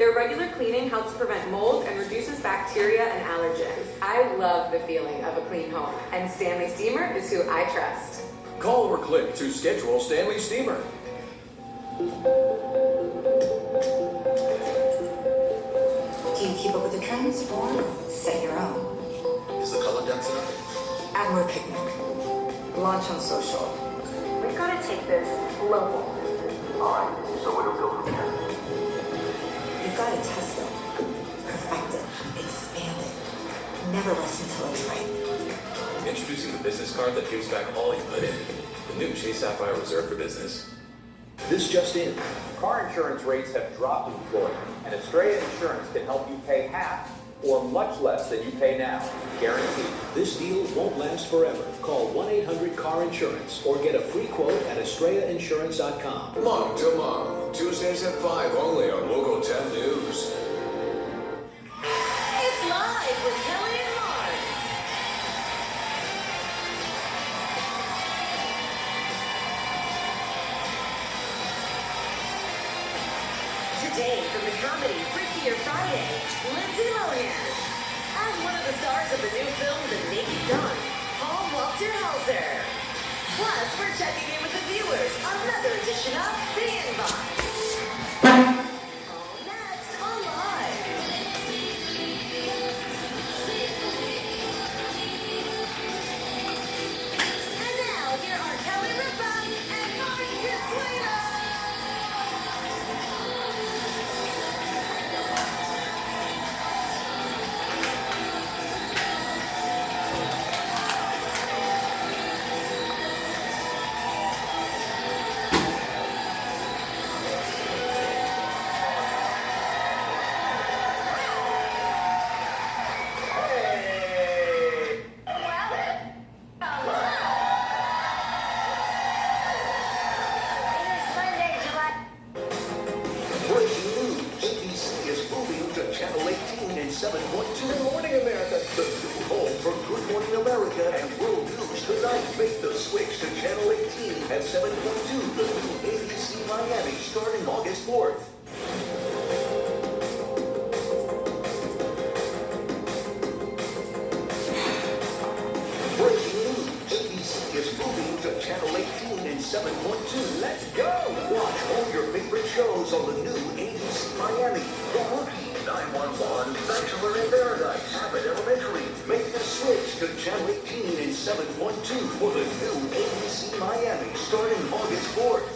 Their regular cleaning helps prevent mold and reduces bacteria and allergens. I love the feeling of a clean home, and Stanley Steamer is who I trust. Call or click to schedule Stanley Steamer. Do you keep up with the trends or set your own? Is the color dense enough? Add more pigment. Launch on social. We've got to take this global. Alright, so where do we go from here? You've got to test it, perfect it, expand it. Never rest until it's right. Introducing the business card that gives back all you put in. The new Chase Sapphire Reserve for Business. This just in. Car insurance rates have dropped in Florida, and Estrella Insurance can help you pay half or much less than you pay now. Guaranteed. This deal won't last forever. Call 1-800-CAR-INSURANCE or get a free quote at estrellainsurance.com. Mom to Mom, Tuesdays at 5 only on Local 10 News. It's live with Kelly and Mark. Today from the comedy Freakier Friday, Lindsay Lohan. And one of the stars of the new film The Naked Gun, Paul Walter Hauser. Plus, we're checking in with the viewers on another edition of The Inbox. All next on Live. And now, here are Kelly Ripa and Mark Consuelo. Breaking news. ATSC is moving to Channel 18 and 7.2. Good morning, America. The new home for Good Morning America and World News tonight. Make the switch to Channel 18 at 7.2. The new ATSC Miami starting August 4th. Breaking news. ATSC is moving to Channel 18 and 7.2. Let's go! Watch all your favorite shows on the new ATSC Miami. The Rookie, 911, Bachelor in Paradise, Abbott Elementary. Make the switch to Channel 18 and 7.2 for the new ATSC Miami starting August 4th.